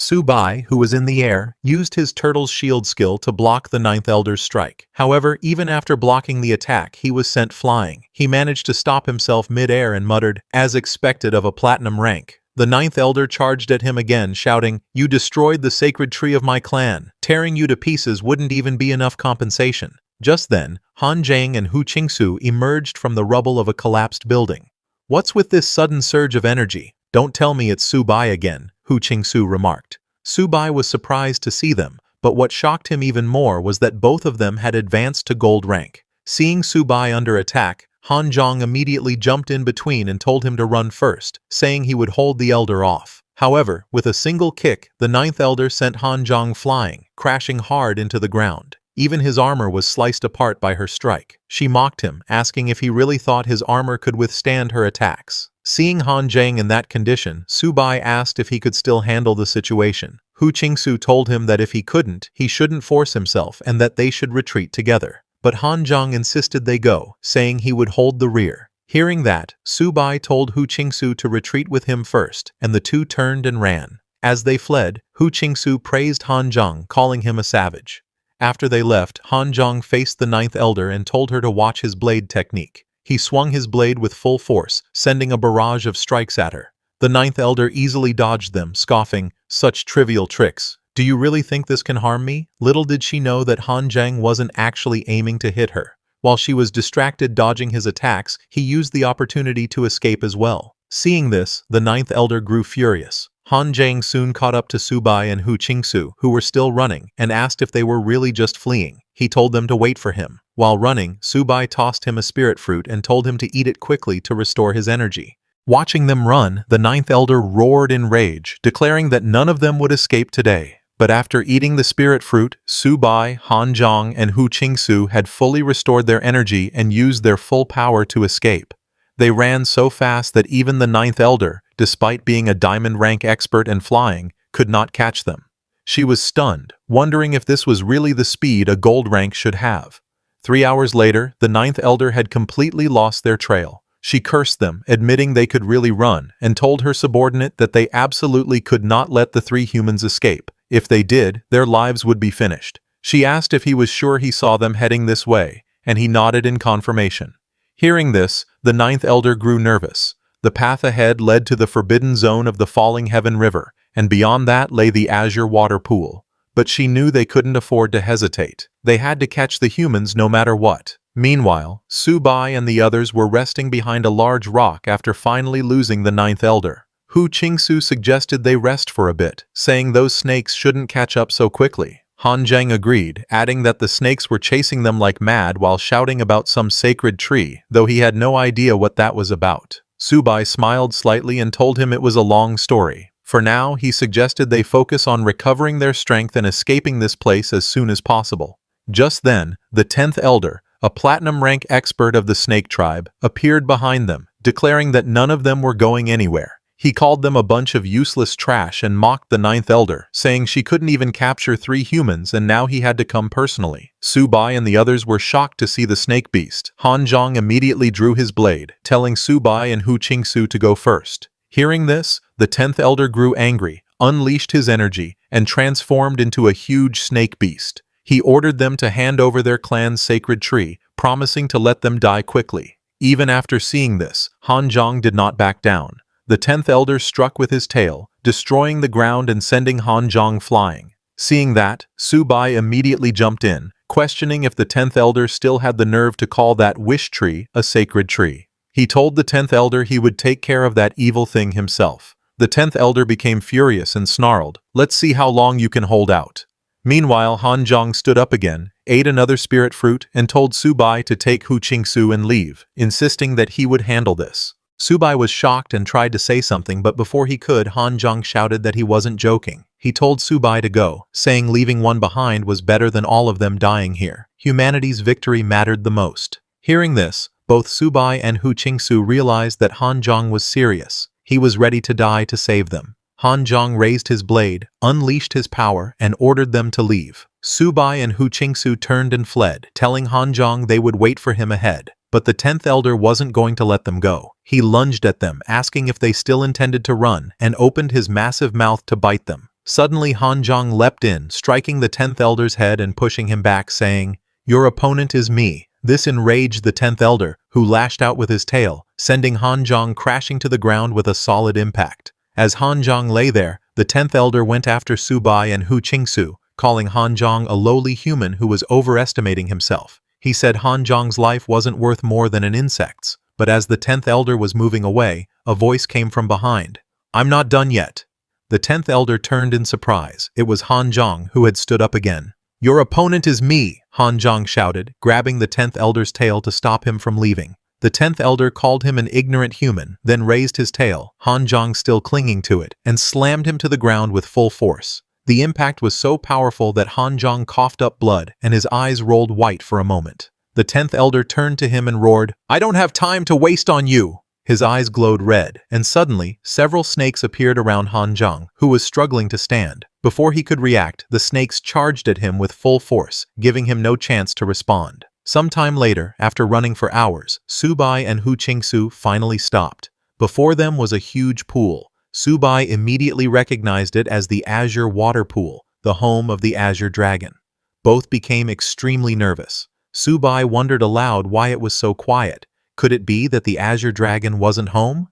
Su-bai, who was in the air, used his turtle's shield skill to block the Ninth Elder's strike. However, even after blocking the attack, he was sent flying. He managed to stop himself mid-air and muttered, "As expected of a platinum rank." The Ninth Elder charged at him again, shouting, "You destroyed the sacred tree of my clan. Tearing you to pieces wouldn't even be enough compensation." Just then, Han Zhang and Hu Qingsu emerged from the rubble of a collapsed building. "What's with this sudden surge of energy? Don't tell me it's Su-bai again," Hu Qingsu remarked. Su-bai was surprised to see them, but what shocked him even more was that both of them had advanced to gold rank. Seeing Su-bai under attack, Han Zhang immediately jumped in between and told him to run first, saying he would hold the elder off. However, with a single kick, the Ninth Elder sent Han Zhang flying, crashing hard into the ground. Even his armor was sliced apart by her strike. She mocked him, asking if he really thought his armor could withstand her attacks. Seeing Han Zhang in that condition, Su-bai asked if he could still handle the situation. Hu Qingsu told him that if he couldn't, he shouldn't force himself and that they should retreat together. But Han Zhang insisted they go, saying he would hold the rear. Hearing that, Su-bai told Hu Qingsu to retreat with him first, and the two turned and ran. As they fled, Hu Qingsu praised Han Zhang, calling him a savage. After they left, Han Zhang faced the Ninth Elder and told her to watch his blade technique. He swung his blade with full force, sending a barrage of strikes at her. The Ninth Elder easily dodged them, scoffing, "Such trivial tricks. Do you really think this can harm me?" Little did she know that Han Zhang wasn't actually aiming to hit her. While she was distracted dodging his attacks, he used the opportunity to escape as well. Seeing this, the Ninth Elder grew furious. Han Zhang soon caught up to Su-bai and Hu Qingsu, who were still running, and asked if they were really just fleeing. He told them to wait for him. While running, Su-bai tossed him a spirit fruit and told him to eat it quickly to restore his energy. Watching them run, the Ninth Elder roared in rage, declaring that none of them would escape today. But after eating the spirit fruit, Su-bai, Han Zhang, and Hu Qingsu had fully restored their energy and used their full power to escape. They ran so fast that even the Ninth Elder, despite being a diamond rank expert and flying, could not catch them. She was stunned, wondering if this was really the speed a gold rank should have. 3 hours later, the Ninth Elder had completely lost their trail. She cursed them, admitting they could really run, and told her subordinate that they absolutely could not let the three humans escape. If they did, their lives would be finished. She asked if he was sure he saw them heading this way, and he nodded in confirmation. Hearing this, the Ninth Elder grew nervous. The path ahead led to the forbidden zone of the Falling Heaven River, and beyond that lay the Azure waterpool. But she knew they couldn't afford to hesitate. They had to catch the humans no matter what. Meanwhile, Su-bai and the others were resting behind a large rock after finally losing the Ninth Elder. Hu Qingsu suggested they rest for a bit, saying those snakes shouldn't catch up so quickly. Han Zhang agreed, adding that the snakes were chasing them like mad while shouting about some sacred tree, though he had no idea what that was about. Su-bai smiled slightly and told him it was a long story. For now, he suggested they focus on recovering their strength and escaping this place as soon as possible. Just then, the 10th Elder, a platinum rank expert of the snake tribe, appeared behind them, declaring that none of them were going anywhere. He called them a bunch of useless trash and mocked the 9th Elder, saying she couldn't even capture 3 humans and now he had to come personally. Su-bai and the others were shocked to see the snake beast. Han Zhang immediately drew his blade, telling Su-bai and Hu Qingsu to go first. Hearing this, the 10th Elder grew angry, unleashed his energy, and transformed into a huge snake beast. He ordered them to hand over their clan's sacred tree, promising to let them die quickly. Even after seeing this, Han Zhang did not back down. The 10th Elder struck with his tail, destroying the ground and sending Han Zhang flying. Seeing that, Su-bai immediately jumped in, questioning if the 10th Elder still had the nerve to call that wish tree a sacred tree. He told the 10th Elder he would take care of that evil thing himself. The 10th Elder became furious and snarled, "Let's see how long you can hold out." Meanwhile, Han Zhang stood up again, ate another spirit fruit, and told Su-bai to take Hu Qingsu and leave, insisting that he would handle this. Su-bai was shocked and tried to say something, but before he could, Han Zhang shouted that he wasn't joking. He told Su-bai to go, saying leaving one behind was better than all of them dying here. Humanity's victory mattered the most. Hearing this, both Su-bai and Hu Qingsu realized that Han Zhang was serious. He was ready to die to save them. Han Zhang raised his blade, unleashed his power, and ordered them to leave. Su-bai and Hu Qingsu turned and fled, telling Han Zhang they would wait for him ahead. But the 10th Elder wasn't going to let them go. He lunged at them, asking if they still intended to run, and opened his massive mouth to bite them. Suddenly Hanzhong leapt in, striking the 10th Elder's head and pushing him back, saying, "Your opponent is me." This enraged the 10th Elder, who lashed out with his tail, sending Hanzhong crashing to the ground with a solid impact. As Hanzhong lay there, the 10th Elder went after Subai and Hu Qingsu, calling Hanzhong a lowly human who was overestimating himself. He said Hanzhong's life wasn't worth more than an insect's, but as the 10th Elder was moving away, a voice came from behind. "I'm not done yet." The 10th Elder turned in surprise. It was Hanzhong who had stood up again. "Your opponent is me," Hanzhong shouted, grabbing the 10th Elder's tail to stop him from leaving. The 10th Elder called him an ignorant human, then raised his tail, Hanzhong still clinging to it, and slammed him to the ground with full force. The impact was so powerful that Hanzhong coughed up blood and his eyes rolled white for a moment. The 10th Elder turned to him and roared, "I don't have time to waste on you!" His eyes glowed red, and suddenly, several snakes appeared around Hanzhong, who was struggling to stand. Before he could react, the snakes charged at him with full force, giving him no chance to respond. Sometime later, after running for hours, Subai and Hu Qingsu finally stopped. Before them was a huge pool. Subai immediately recognized it as the Azure waterpool, the home of the Azure dragon. Both became extremely nervous. Subai wondered aloud why it was so quiet. Could it be that the Azure dragon wasn't home?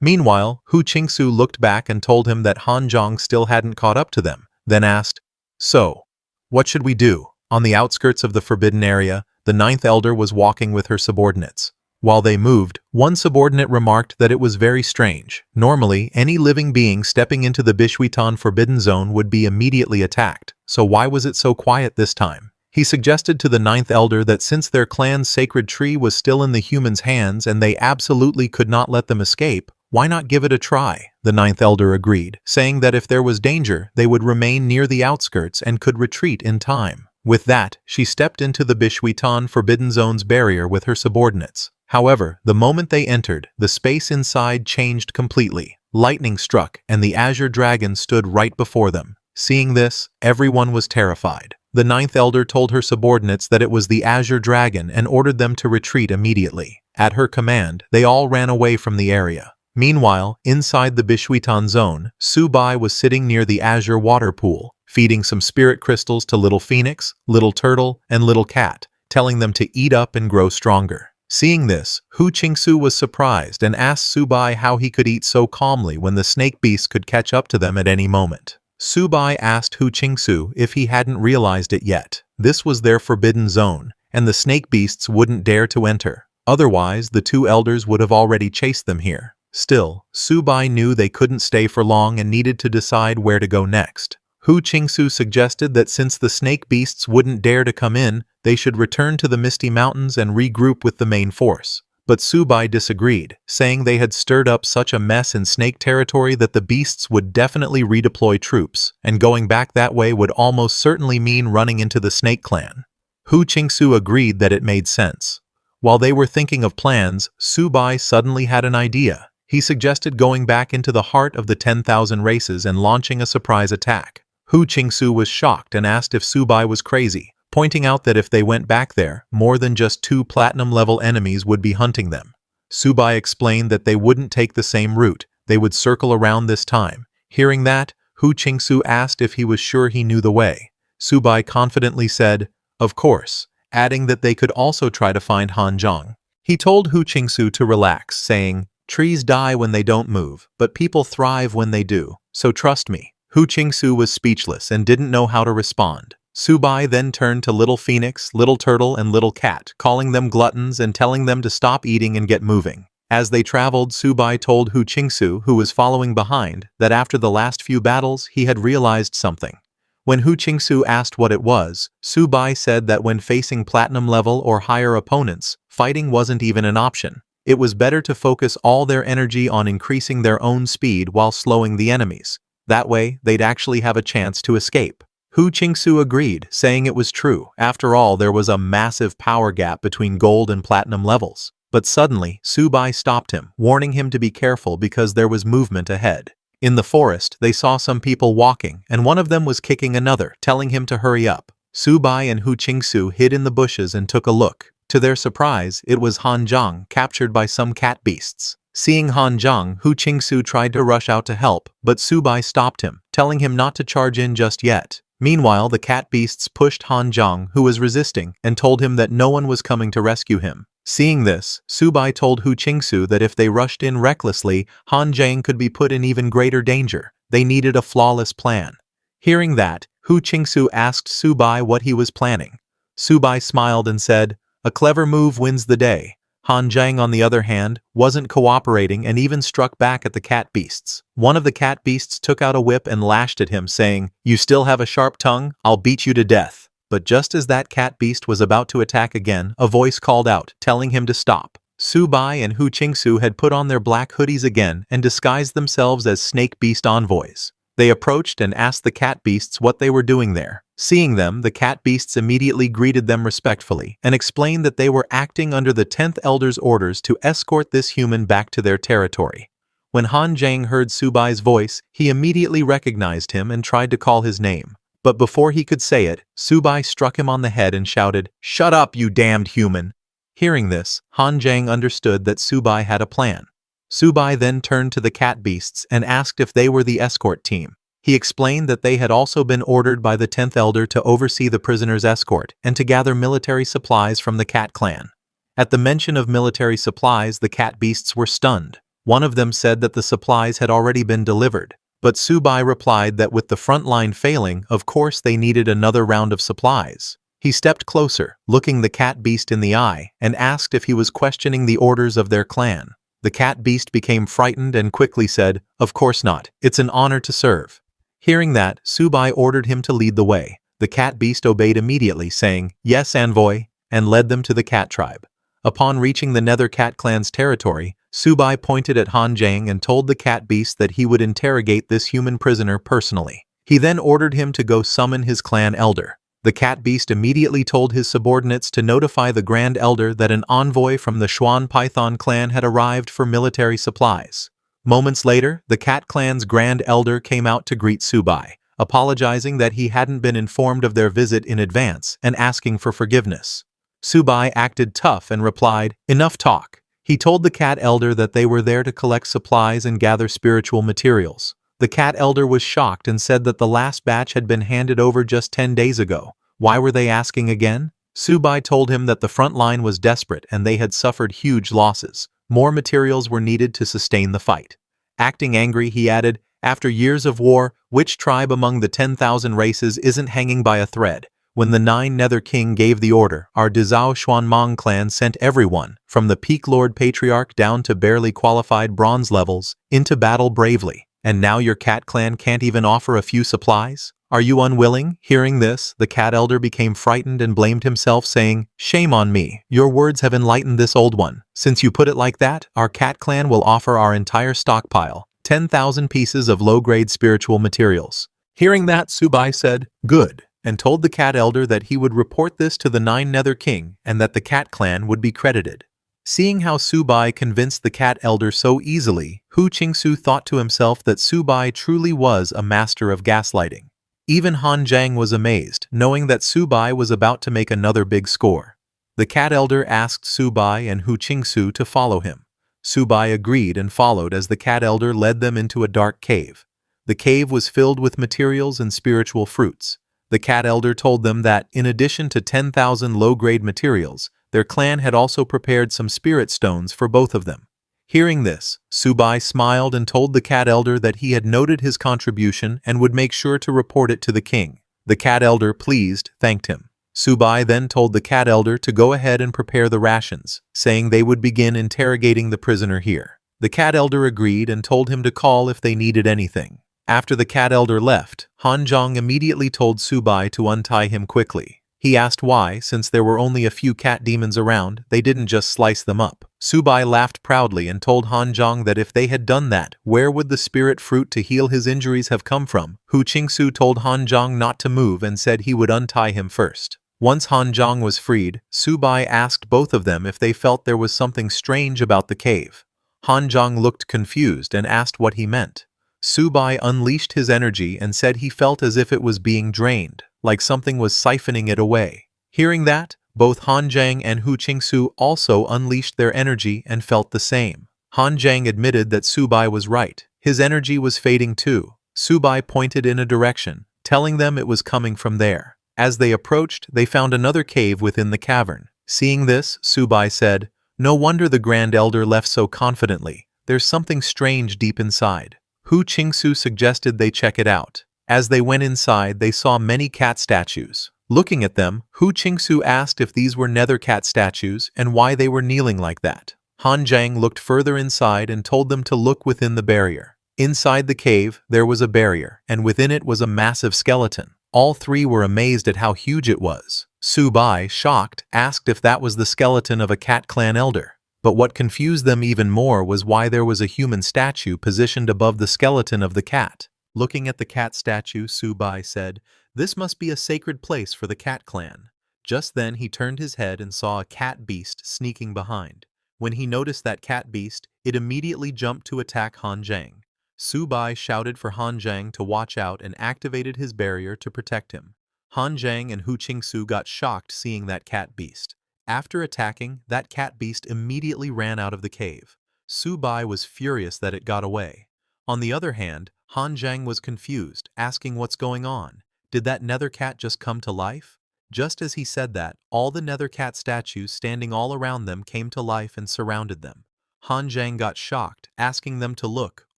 Meanwhile, Hu Qingsu looked back and told him that Hanzhong still hadn't caught up to them, then asked, "So, what should we do?" On the outskirts of the forbidden area, the 9th Elder was walking with her subordinates. While they moved, one subordinate remarked that it was very strange. Normally, any living being stepping into the Bishwitan forbidden zone would be immediately attacked, so why was it so quiet this time? He suggested to the 9th Elder that since their clan's sacred tree was still in the humans' hands and they absolutely could not let them escape, why not give it a try? The 9th Elder agreed, saying that if there was danger, they would remain near the outskirts and could retreat in time. With that, she stepped into the Bishwitan Forbidden Zone's barrier with her subordinates. However, the moment they entered, the space inside changed completely. Lightning struck, and the Azure dragon stood right before them. Seeing this, everyone was terrified. The 9th Elder told her subordinates that it was the Azure dragon and ordered them to retreat immediately. At her command, they all ran away from the area. Meanwhile, inside the Bishwitan zone, Subai was sitting near the Azure water pool, feeding some spirit crystals to Little Phoenix, Little Turtle, and Little Cat, telling them to eat up and grow stronger. Seeing this, Hu Qingsu was surprised and asked Subai how he could eat so calmly when the snake beasts could catch up to them at any moment. Subai asked Hu Qingsu if he hadn't realized it yet. This was their forbidden zone, and the snake beasts wouldn't dare to enter. Otherwise, the two elders would have already chased them here. Still, Subai knew they couldn't stay for long and needed to decide where to go next. Hu Qingsu suggested that since the snake beasts wouldn't dare to come in, they should return to the Misty Mountains and regroup with the main force. But Subai disagreed, saying they had stirred up such a mess in snake territory that the beasts would definitely redeploy troops, and going back that way would almost certainly mean running into the snake clan. Hu Qingsu agreed that it made sense. While they were thinking of plans, Subai suddenly had an idea. He suggested going back into the heart of the 10,000 races and launching a surprise attack. Hu Qingsu was shocked and asked if Subai was crazy, pointing out that if they went back there, more than just 2 platinum-level enemies would be hunting them. Subai explained that they wouldn't take the same route, they would circle around this time. Hearing that, Hu Qingsu asked if he was sure he knew the way. Subai confidently said, "Of course," adding that they could also try to find Hanzhong. He told Hu Qingsu to relax, saying, "Trees die when they don't move, but people thrive when they do, so trust me." Hu Qingsu was speechless and didn't know how to respond. Subai then turned to Little Phoenix, Little Turtle, and Little Cat, calling them gluttons and telling them to stop eating and get moving. As they traveled, Subai told Hu Qingsu, who was following behind, that after the last few battles, he had realized something. When Hu Qingsu asked what it was, Subai said that when facing platinum-level or higher opponents, fighting wasn't even an option. It was better to focus all their energy on increasing their own speed while slowing the enemies. That way, they'd actually have a chance to escape. Hu Qingsu agreed, saying it was true. After all, there was a massive power gap between gold and platinum levels. But suddenly, Subai stopped him, warning him to be careful because there was movement ahead. In the forest, they saw some people walking, and one of them was kicking another, telling him to hurry up. Subai and Hu Qingsu hid in the bushes and took a look. To their surprise, it was Hanzhong, captured by some cat beasts. Seeing Hanzhong, Hu Qingsu tried to rush out to help, but Subai stopped him, telling him not to charge in just yet. Meanwhile, the cat beasts pushed Han Zhang, who was resisting, and told him that no one was coming to rescue him. Seeing this, Subai told Hu Qingsu that if they rushed in recklessly, Han Zhang could be put in even greater danger. They needed a flawless plan. Hearing that, Hu Qingsu asked Subai what he was planning. Subai smiled and said, "A clever move wins the day." Han Zhang, on the other hand, wasn't cooperating and even struck back at the cat beasts. One of the cat beasts took out a whip and lashed at him, saying, "You still have a sharp tongue? I'll beat you to death." But just as that cat beast was about to attack again, a voice called out, telling him to stop. Subai and Hu Qingsu had put on their black hoodies again and disguised themselves as snake beast envoys. They approached and asked the cat beasts what they were doing there. Seeing them, the cat beasts immediately greeted them respectfully and explained that they were acting under the 10th Elder's orders to escort this human back to their territory. When Han Zhang heard Subai's voice, he immediately recognized him and tried to call his name. But before he could say it, Subai struck him on the head and shouted, "Shut up, you damned human!" Hearing this, Han Zhang understood that Subai had a plan. Subai then turned to the cat beasts and asked if they were the escort team. He explained that they had also been ordered by the 10th Elder to oversee the prisoner's escort and to gather military supplies from the cat clan. At the mention of military supplies, the cat beasts were stunned. One of them said that the supplies had already been delivered, but Subai replied that with the front line failing, of course they needed another round of supplies. He stepped closer, looking the cat beast in the eye, and asked if he was questioning the orders of their clan. The cat beast became frightened and quickly said, "Of course not. It's an honor to serve." Hearing that, Subai ordered him to lead the way. The cat beast obeyed immediately, saying, "Yes, envoy," and led them to the cat tribe. Upon reaching the Nether Cat clan's territory, Subai pointed at Han Zhang and told the cat beast that he would interrogate this human prisoner personally. He then ordered him to go summon his clan elder. The cat beast immediately told his subordinates to notify the Grand Elder that an envoy from the Xuan Python clan had arrived for military supplies. Moments later, the cat clan's Grand Elder came out to greet Subai, apologizing that he hadn't been informed of their visit in advance and asking for forgiveness. Subai acted tough and replied, "Enough talk." He told the cat elder that they were there to collect supplies and gather spiritual materials. The cat elder was shocked and said that the last batch had been handed over just 10 days ago. Why were they asking again? Subai told him that the front line was desperate and they had suffered huge losses. More materials were needed to sustain the fight. Acting angry, he added, "After years of war, which tribe among the 10,000 races isn't hanging by a thread? When the 9 Nether King gave the order, our Dazhao Xuanmong clan sent everyone, from the Peak Lord Patriarch down to barely qualified bronze levels, into battle bravely. And now your cat clan can't even offer a few supplies? Are you unwilling?" Hearing this, the cat elder became frightened and blamed himself, saying, "Shame on me. Your words have enlightened this old one. Since you put it like that, our cat clan will offer our entire stockpile, 10,000 pieces of low-grade spiritual materials." Hearing that, Subai said, "Good," and told the cat elder that he would report this to the 9 Nether King and that the cat clan would be credited. Seeing how Subai convinced the cat elder so easily, Hu Qingsu thought to himself that Subai truly was a master of gaslighting. Even Han Zhang was amazed, knowing that Subai was about to make another big score. The cat elder asked Subai and Hu Qingsu to follow him. Subai agreed and followed as the cat elder led them into a dark cave. The cave was filled with materials and spiritual fruits. The cat elder told them that, in addition to 10,000 low-grade materials, their clan had also prepared some spirit stones for both of them. Hearing this, Subai smiled and told the cat elder that he had noted his contribution and would make sure to report it to the king. The cat elder, pleased, thanked him. Subai then told the cat elder to go ahead and prepare the rations, saying they would begin interrogating the prisoner here. The cat elder agreed and told him to call if they needed anything. After the cat elder left, Han Zhang immediately told Subai to untie him quickly. He asked why, since there were only a few cat demons around, they didn't just slice them up. Subai laughed proudly and told Han Zhang that if they had done that, where would the spirit fruit to heal his injuries have come from? Hu Qingsu told Han Zhang not to move and said he would untie him first. Once Han Zhang was freed, Subai asked both of them if they felt there was something strange about the cave. Han Zhang looked confused and asked what he meant. Subai unleashed his energy and said he felt as if it was being drained, like something was siphoning it away. Hearing that, both Han Zhang and Hu Qingsu also unleashed their energy and felt the same. Han Zhang admitted that Subai was right. His energy was fading too. Subai pointed in a direction, telling them it was coming from there. As they approached, they found another cave within the cavern. Seeing this, Subai said, "No wonder the Grand Elder left so confidently. There's something strange deep inside." Hu Qingsu suggested they check it out. As they went inside, they saw many cat statues. Looking at them, Hu Qingsu asked if these were nether cat statues and why they were kneeling like that. Han Zhang looked further inside and told them to look within the barrier. Inside the cave, there was a barrier, and within it was a massive skeleton. All three were amazed at how huge it was. Subai, shocked, asked if that was the skeleton of a cat clan elder. But what confused them even more was why there was a human statue positioned above the skeleton of the cat. Looking at the cat statue, Subai said, "This must be a sacred place for the cat clan." Just then he turned his head and saw a cat beast sneaking behind. When he noticed that cat beast, it immediately jumped to attack Han Zhang. Subai shouted for Han Zhang to watch out and activated his barrier to protect him. Han Zhang and Hu Qingsu got shocked seeing that cat beast. After attacking, that cat beast immediately ran out of the cave. Subai was furious that it got away. On the other hand, Han Zhang was confused, asking what's going on. Did that nether cat just come to life? Just as he said that, all the nether cat statues standing all around them came to life and surrounded them. Han Zhang got shocked, asking them to look.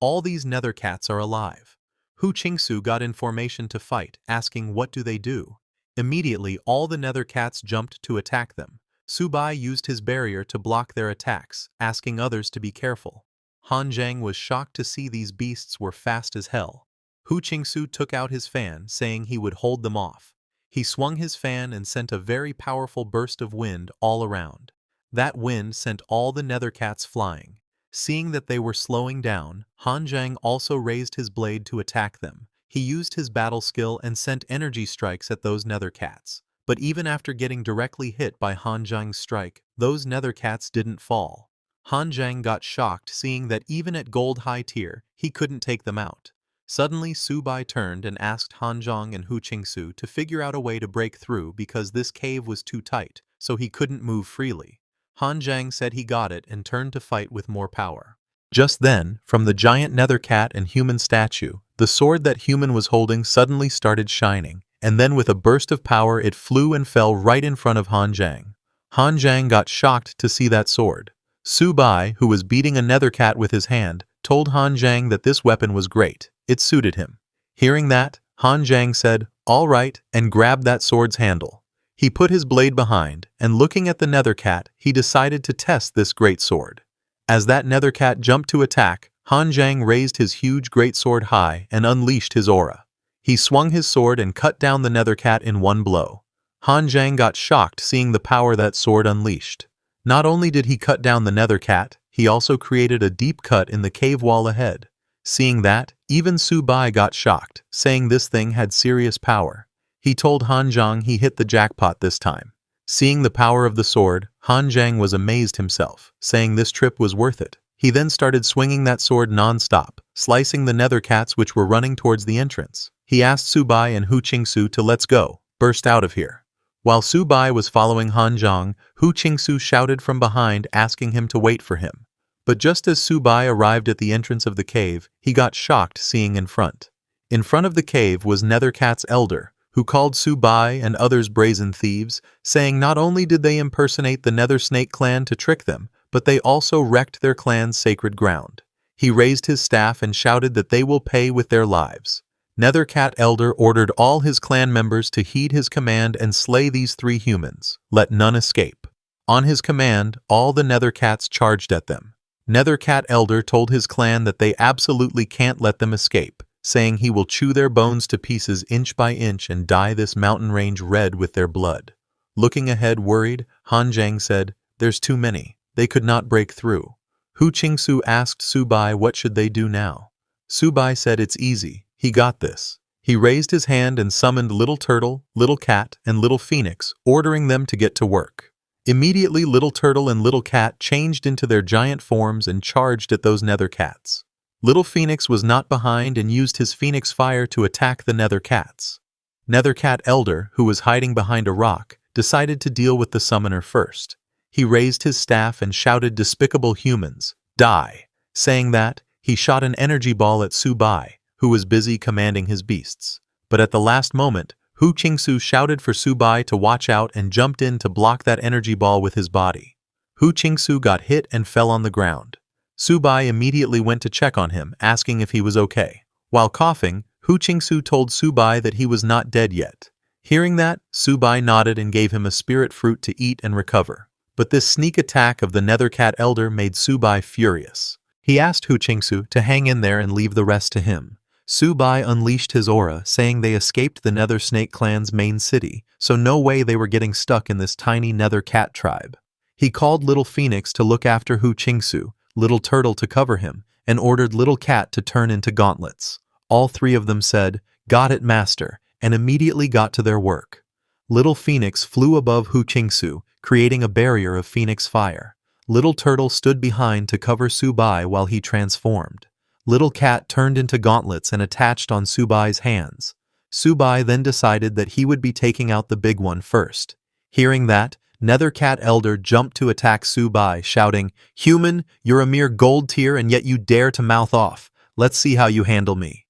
All these nether cats are alive. Hu Qingsu got information to fight, asking what do they do. Immediately, all the nether cats jumped to attack them. Subai used his barrier to block their attacks, asking others to be careful. Han Zhang was shocked to see these beasts were fast as hell. Hu Qingsu took out his fan, saying he would hold them off. He swung his fan and sent a very powerful burst of wind all around. That wind sent all the nether cats flying. Seeing that they were slowing down, Han Zhang also raised his blade to attack them. He used his battle skill and sent energy strikes at those nether cats. But even after getting directly hit by Han Zhang's strike, those nether cats didn't fall. Han Zhang got shocked seeing that even at gold high tier, he couldn't take them out. Suddenly, Subai turned and asked Han Zhang and Hu Qingsu to figure out a way to break through because this cave was too tight, so he couldn't move freely. Han Zhang said he got it and turned to fight with more power. Just then, from the giant nether cat and human statue, the sword that human was holding suddenly started shining, and then with a burst of power it flew and fell right in front of Han Zhang. Han Zhang got shocked to see that sword. Subai, who was beating a nether cat with his hand, told Han Zhang that this weapon was great. It suited him. Hearing that, Han Zhang said, "All right," and grabbed that sword's handle. He put his blade behind, and looking at the nether cat, he decided to test this great sword. As that nether cat jumped to attack, Han Zhang raised his huge great sword high and unleashed his aura. He swung his sword and cut down the nether cat in one blow. Han Zhang got shocked seeing the power that sword unleashed. Not only did he cut down the nether cat, he also created a deep cut in the cave wall ahead. Seeing that, even Subai got shocked, saying this thing had serious power. He told Han Zhang he hit the jackpot this time. Seeing the power of the sword, Han Zhang was amazed himself, saying this trip was worth it. He then started swinging that sword non-stop, slicing the nether cats which were running towards the entrance. He asked Subai and Hu Qingsu to "Let's go, burst out of here." While Subai was following Han Zhang, Hu Qingsu shouted from behind asking him to wait for him. But just as Subai arrived at the entrance of the cave, he got shocked seeing in front. In front of the cave was Nethercat's elder, who called Subai and others brazen thieves, saying not only did they impersonate the Nether Snake clan to trick them, but they also wrecked their clan's sacred ground. He raised his staff and shouted that they will pay with their lives. Nethercat Elder ordered all his clan members to heed his command and slay these three humans. Let none escape. On his command, all the Nethercats charged at them. Nethercat Elder told his clan that they absolutely can't let them escape, saying he will chew their bones to pieces inch by inch and dye this mountain range red with their blood. Looking ahead worried, Han Zhang said, "There's too many. They could not break through." Hu Qingsu asked Subai what should they do now. Subai said it's easy, he got this. He raised his hand and summoned Little Turtle, Little Cat, and Little Phoenix, ordering them to get to work. Immediately Little Turtle and Little Cat changed into their giant forms and charged at those nether cats. Little Phoenix was not behind and used his Phoenix Fire to attack the nether cats. Nethercat Elder, who was hiding behind a rock, decided to deal with the summoner first. He raised his staff and shouted "Despicable humans, die!" Saying that, he shot an energy ball at Subai, who was busy commanding his beasts. But at the last moment, Hu Qingsu shouted for Subai to watch out and jumped in to block that energy ball with his body. Hu Qingsu got hit and fell on the ground. Subai immediately went to check on him, asking if he was okay. While coughing, Hu Qingsu told Subai that he was not dead yet. Hearing that, Subai nodded and gave him a spirit fruit to eat and recover. But this sneak attack of the Nether Cat Elder made Subai furious. He asked Hu Qingsu to hang in there and leave the rest to him. Subai unleashed his aura, saying they escaped the Nether Snake Clan's main city, so no way they were getting stuck in this tiny Nether Cat tribe. He called Little Phoenix to look after Hu Qingsu, Little Turtle to cover him, and ordered Little Cat to turn into gauntlets. All three of them said, "Got it, master," and immediately got to their work. Little Phoenix flew above Hu Qingsu, creating a barrier of phoenix fire. Little Turtle stood behind to cover Subai while he transformed. Little Cat turned into gauntlets and attached on Subai's hands. Subai then decided that he would be taking out the big one first. Hearing that, Nether Cat Elder jumped to attack Subai, shouting, "Human, you're a mere gold tier and yet you dare to mouth off. Let's see how you handle me."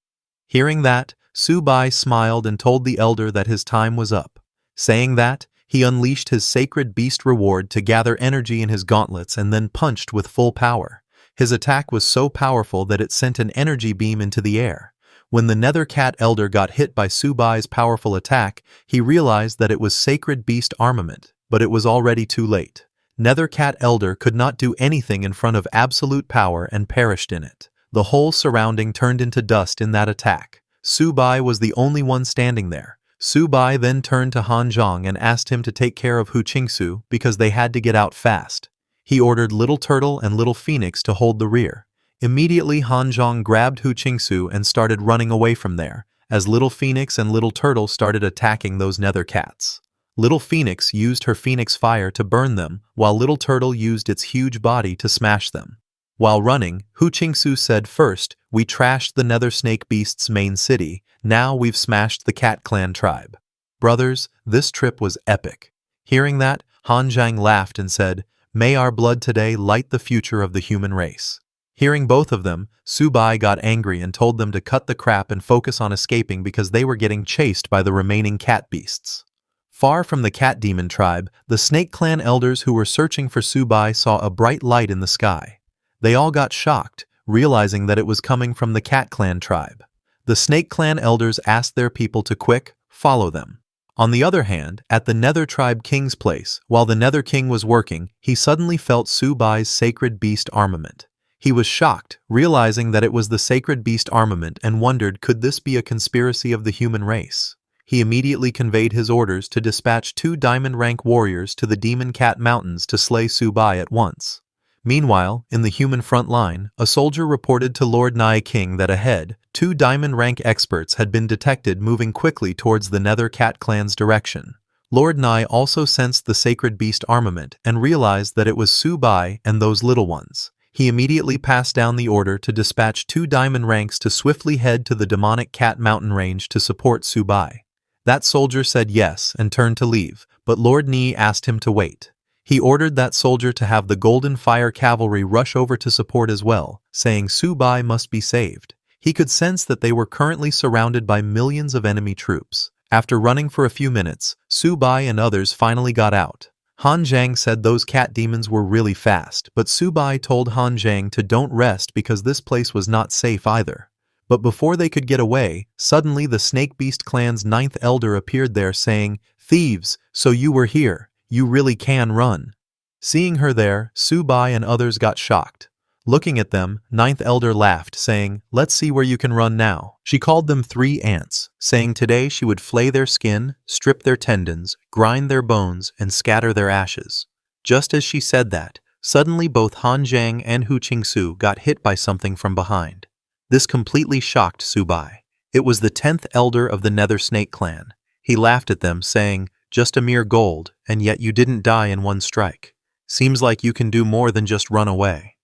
Hearing that, Subai smiled and told the Elder that his time was up. Saying that, he unleashed his sacred beast reward to gather energy in his gauntlets and then punched with full power. His attack was so powerful that it sent an energy beam into the air. When the Nether Cat Elder got hit by Subai's powerful attack, he realized that it was sacred beast armament, but it was already too late. Nether Cat Elder could not do anything in front of absolute power and perished in it. The whole surrounding turned into dust in that attack. Subai was the only one standing there. Subai then turned to Han Zhang and asked him to take care of Hu Qingsu because they had to get out fast. He ordered Little Turtle and Little Phoenix to hold the rear. Immediately Han Zhang grabbed Hu Qingsu and started running away from there, as Little Phoenix and Little Turtle started attacking those Nether Cats. Little Phoenix used her Phoenix Fire to burn them, while Little Turtle used its huge body to smash them. While running, Hu Qingsu said, "First, we trashed the Nether Snake Beast's main city, now we've smashed the Cat Clan tribe. Brothers, this trip was epic." Hearing that, Han Zhang laughed and said, "May our blood today light the future of the human race." Hearing both of them, Subai got angry and told them to cut the crap and focus on escaping because they were getting chased by the remaining cat beasts. Far from the Cat Demon tribe, the Snake Clan elders who were searching for Subai saw a bright light in the sky. They all got shocked, realizing that it was coming from the Cat Clan tribe. The Snake Clan elders asked their people to follow them. On the other hand, at the Nether Tribe King's place, while the Nether King was working, he suddenly felt Subai's sacred beast armament. He was shocked, realizing that it was the sacred beast armament and wondered, could this be a conspiracy of the human race? He immediately conveyed his orders to dispatch 2 diamond rank warriors to the Demon Cat Mountains to slay Subai at once. Meanwhile, in the human front line, a soldier reported to Lord Nai King that ahead, 2 diamond rank experts had been detected moving quickly towards the Nether Cat Clan's direction. Lord Nai also sensed the sacred beast armament and realized that it was Subai and those little ones. He immediately passed down the order to dispatch 2 diamond ranks to swiftly head to the demonic Cat Mountain range to support Subai. That soldier said yes and turned to leave, but Lord Ni asked him to wait. He ordered that soldier to have the Golden Fire Cavalry rush over to support as well, saying Subai must be saved. He could sense that they were currently surrounded by millions of enemy troops. After running for a few minutes, Subai and others finally got out. Han Zhang said those cat demons were really fast, but Subai told Han Zhang to don't rest because this place was not safe either. But before they could get away, suddenly the Snake Beast Clan's 9th Elder appeared there saying, "Thieves, so you were here. You really can run." Seeing her there, Subai and others got shocked. Looking at them, 9th Elder laughed, saying, "Let's see where you can run now." She called them 3 ants, saying today she would flay their skin, strip their tendons, grind their bones, and scatter their ashes. Just as she said that, suddenly both Han Zhang and Hu Qingsu got hit by something from behind. This completely shocked Subai. It was the 10th Elder of the Nether Snake Clan. He laughed at them, saying, "Just a mere gold, and yet you didn't die in one strike. Seems like you can do more than just run away."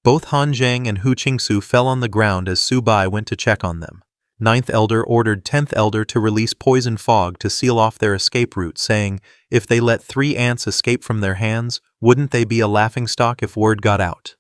Both Han Zhang and Hu Qingsu fell on the ground as Subai went to check on them. 9th Elder ordered 10th Elder to release poison fog to seal off their escape route, saying, if they let 3 ants escape from their hands, wouldn't they be a laughingstock if word got out?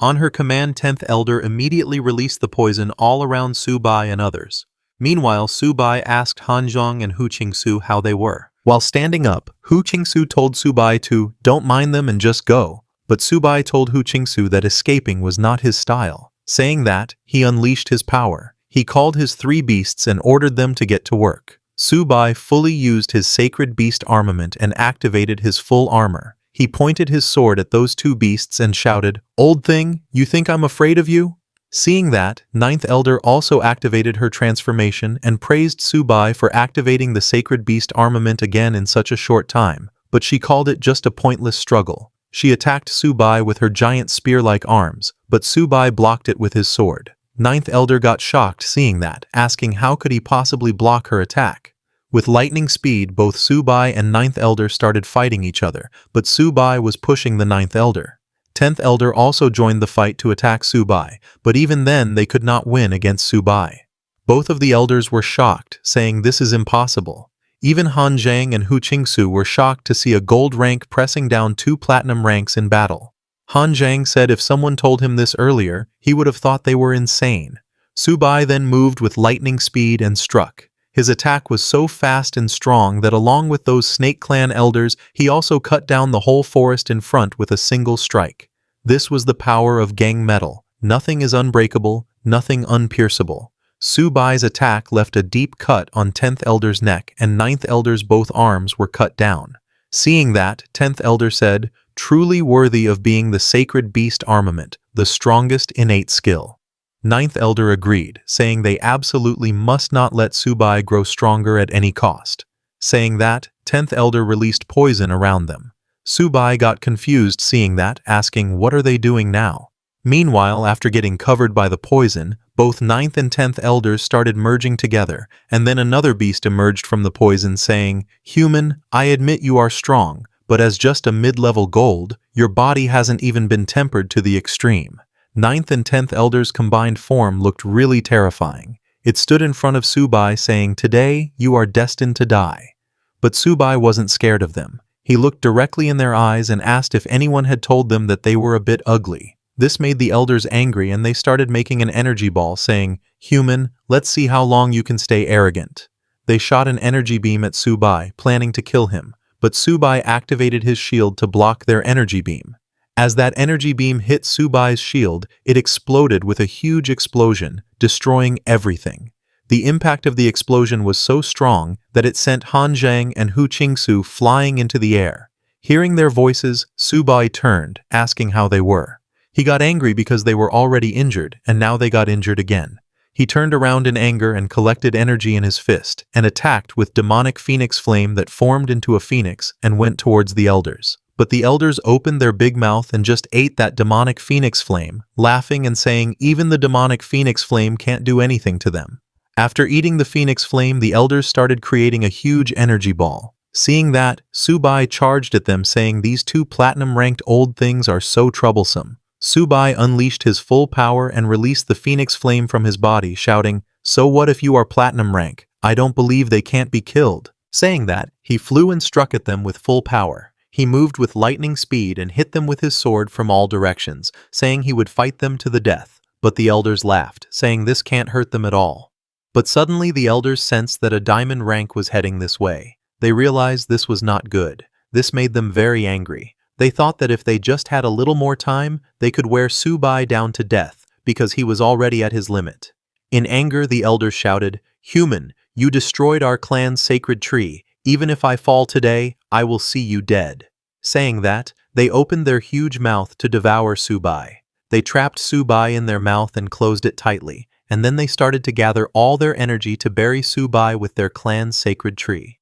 On her command, 10th Elder immediately released the poison all around Su Bai and others. Meanwhile, Su Bai asked Han Zhong and Hu Qingsu how they were. While standing up, Hu Qingsu told Su Bai to don't mind them and just go, but Su Bai told Hu Qingsu that escaping was not his style. Saying that, he unleashed his power. He called his 3 beasts and ordered them to get to work. Su Bai fully used his sacred beast armament and activated his full armor. He pointed his sword at those 2 beasts and shouted, "Old thing, you think I'm afraid of you?" Seeing that, 9th Elder also activated her transformation and praised Su Bai for activating the sacred beast armament again in such a short time, but she called it just a pointless struggle. She attacked Su Bai with her giant spear-like arms, but Su Bai blocked it with his sword. 9th Elder got shocked seeing that, asking how could he possibly block her attack. With lightning speed, both Su Bai and 9th Elder started fighting each other, but Su Bai was pushing the 9th Elder. 10th Elder also joined the fight to attack Su Bai, but even then they could not win against Su Bai. Both of the elders were shocked, saying this is impossible. Even Han Zhang and Hu Qingsu were shocked to see a gold rank pressing down 2 platinum ranks in battle. Han Zhang said if someone told him this earlier, he would have thought they were insane. Su Bai then moved with lightning speed and struck. His attack was so fast and strong that along with those Snake Clan elders, he also cut down the whole forest in front with a single strike. This was the power of gang metal. Nothing is unbreakable, nothing unpierceable. Su Bai's attack left a deep cut on 10th Elder's neck and 9th Elder's both arms were cut down. Seeing that, 10th Elder said, "Truly worthy of being the sacred beast armament, the strongest innate skill." 9th Elder agreed, saying they absolutely must not let Su Bai grow stronger at any cost. Saying that, 10th Elder released poison around them. Su Bai got confused seeing that, asking what are they doing now? Meanwhile, after getting covered by the poison, both 9th and 10th Elders started merging together, and then another beast emerged from the poison saying, "Human, I admit you are strong, but as just a mid-level gold, your body hasn't even been tempered to the extreme." 9th and 10th Elders' combined form looked really terrifying. It stood in front of Su Bai saying, "Today, you are destined to die." But Su Bai wasn't scared of them. He looked directly in their eyes and asked if anyone had told them that they were a bit ugly. This made the elders angry and they started making an energy ball saying, "Human, let's see how long you can stay arrogant." They shot an energy beam at Su Bai, planning to kill him, but Su Bai activated his shield to block their energy beam. As that energy beam hit Su Bai's shield, it exploded with a huge explosion, destroying everything. The impact of the explosion was so strong that it sent Han Zhang and Hu Qingsu flying into the air. Hearing their voices, Su Bai turned, asking how they were. He got angry because they were already injured, and now they got injured again. He turned around in anger and collected energy in his fist, and attacked with demonic phoenix flame that formed into a phoenix and went towards the elders. But the elders opened their big mouth and just ate that demonic phoenix flame, laughing and saying even the demonic phoenix flame can't do anything to them. After eating the phoenix flame, the elders started creating a huge energy ball. Seeing that, Su Bai charged at them saying these 2 platinum-ranked old things are so troublesome. Su Bai unleashed his full power and released the phoenix flame from his body, shouting, "So what if you are platinum rank? I don't believe they can't be killed." Saying that, he flew and struck at them with full power. He moved with lightning speed and hit them with his sword from all directions, saying he would fight them to the death. But the elders laughed, saying this can't hurt them at all. But suddenly the elders sensed that a diamond rank was heading this way. They realized this was not good. This made them very angry. They thought that if they just had a little more time, they could wear Su Bai down to death, because he was already at his limit. In anger, the elders shouted, "Human, you destroyed our clan's sacred tree. Even if I fall today, I will see you dead." Saying that, they opened their huge mouth to devour Su Bai. They trapped Su Bai in their mouth and closed it tightly, and then they started to gather all their energy to bury Su Bai with their clan's sacred tree.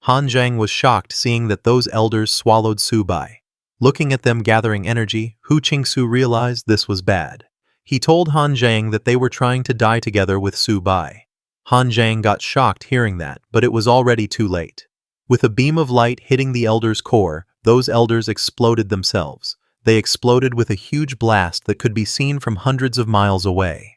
Han Zhang was shocked seeing that those elders swallowed Su Bai. Looking at them gathering energy, Hu Qingsu realized this was bad. He told Han Zhang that they were trying to die together with Su Bai. Han Zhang got shocked hearing that, but it was already too late. With a beam of light hitting the elders' core, those elders exploded themselves. They exploded with a huge blast that could be seen from hundreds of miles away.